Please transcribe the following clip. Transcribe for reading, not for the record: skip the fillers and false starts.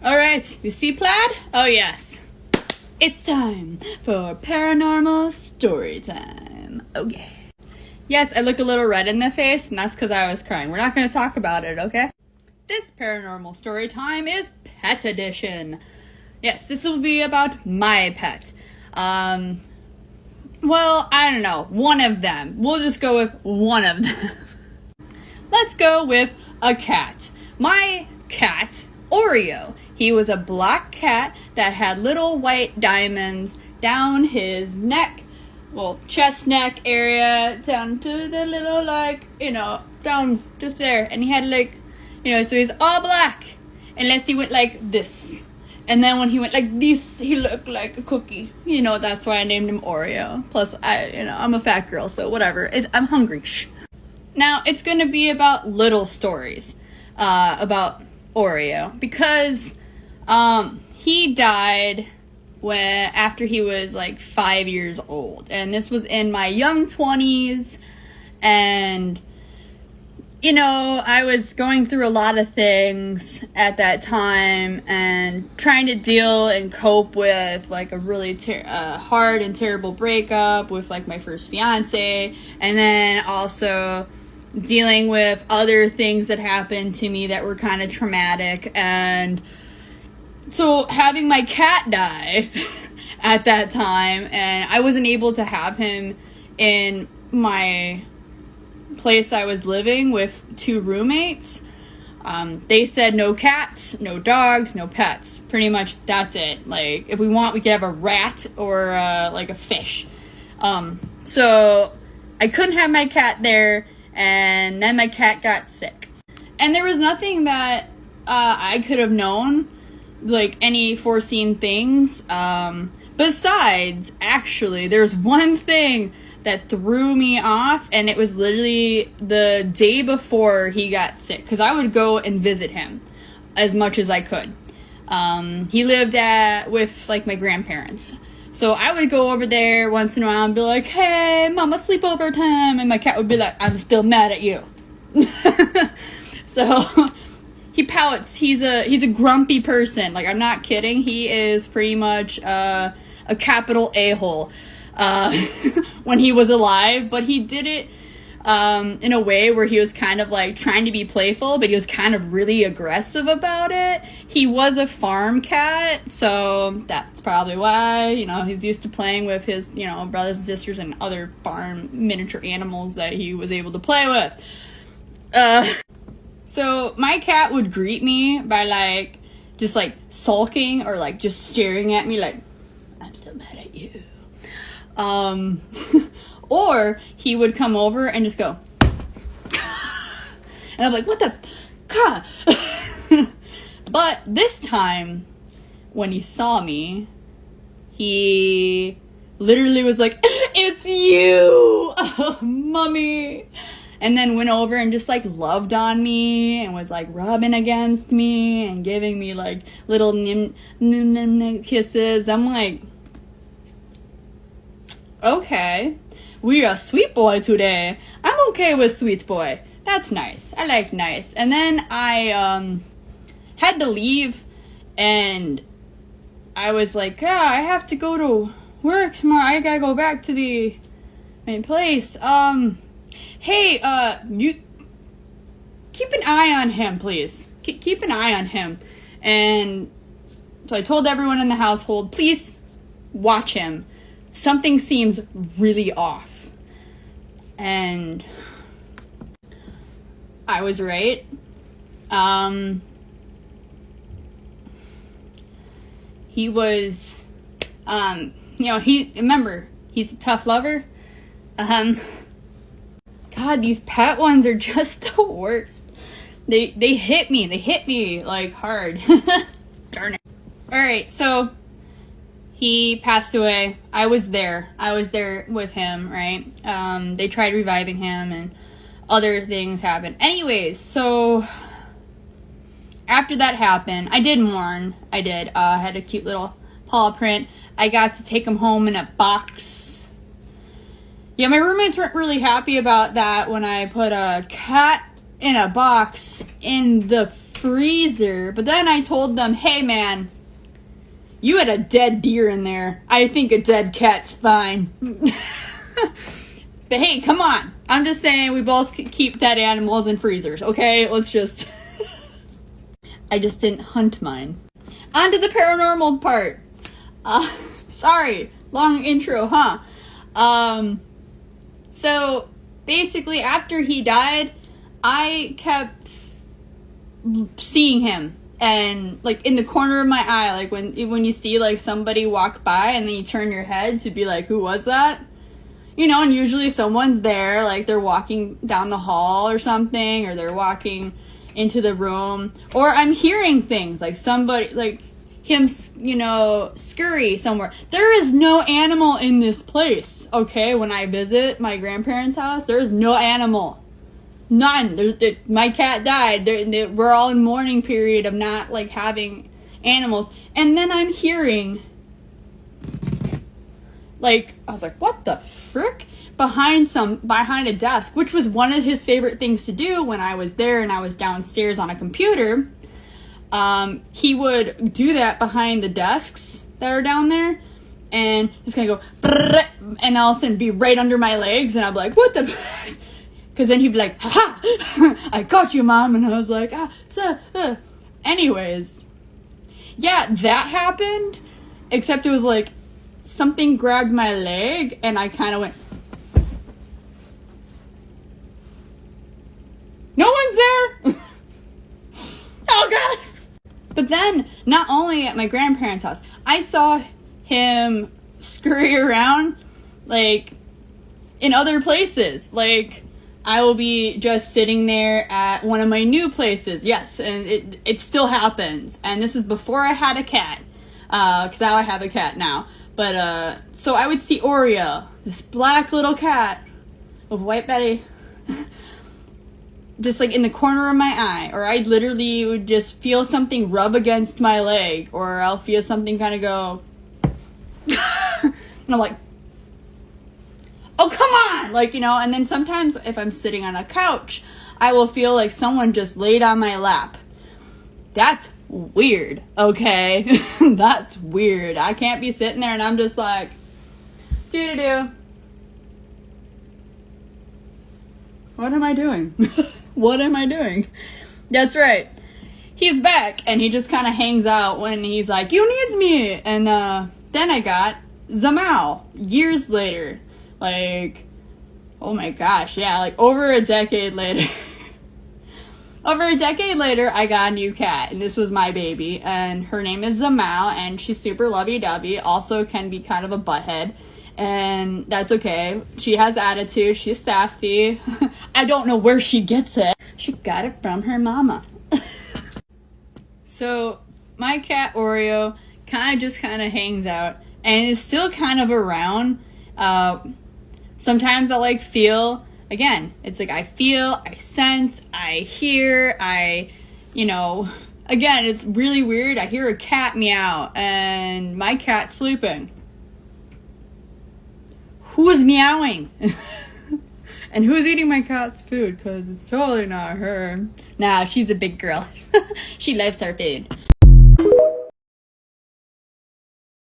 Alright, you see Plaid? Oh yes. It's time for Paranormal Storytime. Okay. Yes, I look a little red in the face, and that's because I was crying. We're not going to talk about it, okay? This Paranormal Storytime is Pet Edition. Yes, this will be about my pet. Well, I don't know. One of them. We'll just go with one of them. Let's go with a cat. My cat, Oreo. He was a black cat that had little white diamonds down his neck, well, chest neck area, down to the little, down just there. And he had so he's all black, unless he went like this. And then when he went like this, he looked like a cookie. That's why I named him Oreo. Plus, I'm a fat girl, so whatever. I'm hungry. Now, it's going to be about little stories about Oreo. Because he died after he was like 5 years old. And this was in my young 20s. And I was going through a lot of things at that time and trying to deal and cope with like a really hard and terrible breakup with like my first fiance, and then also dealing with other things that happened to me that were kind of traumatic. And so having my cat die at that time, and I wasn't able to have him in my place I was living with 2 roommates. They said no cats, no dogs, no pets. Pretty much that's it. Like, if we want, we could have a rat or like a fish. So I couldn't have my cat there, and then my cat got sick. And there was nothing that I could have known, like any foreseen things. Besides, actually, there's one thing that threw me off, and it was literally the day before he got sick, because I would go and visit him as much as I could. He lived with like my grandparents, so I would go over there once in a while and be like, "Hey, mama, sleepover time," and my cat would be like, "I'm still mad at you." So he pouts. He's a grumpy person. Like, I'm not kidding. He is pretty much a capital a-hole. When he was alive, but he did it in a way where he was kind of like trying to be playful, but he was kind of really aggressive about it. He was a farm cat, so that's probably why, he's used to playing with his, brothers and sisters and other farm miniature animals that he was able to play with. So my cat would greet me by just sulking or just staring at me like, "I'm still mad at you." Or he would come over and just go, and I'm like, "What the God?" But this time, when he saw me, he literally was like, "It's you, oh, mommy," and then went over and just loved on me and was rubbing against me and giving me little kisses. I'm like, okay, we're a sweet boy today. I'm okay with sweet boy. That's nice. I like nice. And then I had to leave, and I was like, I have to go to work tomorrow. I gotta go back to the main place. Hey, you keep an eye on him, please. Keep an eye on him. And so I told everyone in the household, please watch him. Something seems really off. And I was right. He was, remember, he's a tough lover. God, these pet ones are just the worst. They hit me hard. Darn it. Alright, so he passed away. I was there with him, right? They tried reviving him and other things happened. Anyways, so after that happened, I did mourn. I did. I had a cute little paw print. I got to take him home in a box. Yeah, my roommates weren't really happy about that when I put a cat in a box in the freezer, but then I told them, hey man, you had a dead deer in there. I think a dead cat's fine. But hey, come on. I'm just saying we both keep dead animals in freezers, okay? Let's just... I just didn't hunt mine. On to the paranormal part. Sorry, long intro, huh? So basically after he died, I kept seeing him. And like in the corner of my eye, like when you see like somebody walk by and then you turn your head to be like, who was that? You know, and usually someone's there, like they're walking down the hall or something, or they're walking into the room, or I'm hearing things like somebody, like him, you know, scurry somewhere. There is no animal in this place, okay? When I visit my grandparents' house, there is no animal. None. My cat died. We're all in mourning period of not like having animals. And then I'm hearing, like, I was like, what the frick? Behind a desk, which was one of his favorite things to do when I was there and I was downstairs on a computer. He would do that behind the desks that are down there and just kind of go, brrr, and all of a sudden be right under my legs. And I'd be like, what the? Because then he'd be like, ha, I got you, Mom. And I was like, Anyways, yeah, that happened, except it was like something grabbed my leg and I kind of went, no one's there. Oh God. But then not only at my grandparents' house, I saw him scurry around like in other places. Like I will be just sitting there at one of my new places. Yes, and it still happens. And this is before I had a cat, because now I have a cat now. But so I would see Oreo, this black little cat with white belly, just like in the corner of my eye, or I literally would just feel something rub against my leg, or I'll feel something kind of go, and I'm like, oh, come on! Like, you know, and then sometimes if I'm sitting on a couch, I will feel like someone just laid on my lap. That's weird, okay? That's weird. I can't be sitting there and I'm just like, doo-doo-doo. What am I doing? What am I doing? That's right. He's back and he just kind of hangs out when he's like, you need me! And then I got Zamao years later. Like, oh my gosh, yeah, like over a decade later. Over a decade later, I got a new cat, and this was my baby, and her name is Zamao, and she's super lovey-dovey, also can be kind of a butthead, and that's okay. She has attitude, she's sassy. I don't know where she gets it. She got it from her mama. So, my cat Oreo kind of hangs out, and is still kind of around. Sometimes I like feel, again, it's like I feel, I sense, I hear, again, it's really weird. I hear a cat meow and my cat's sleeping. Who's meowing? And who's eating my cat's food? Because it's totally not her. Nah, she's a big girl. She loves her food.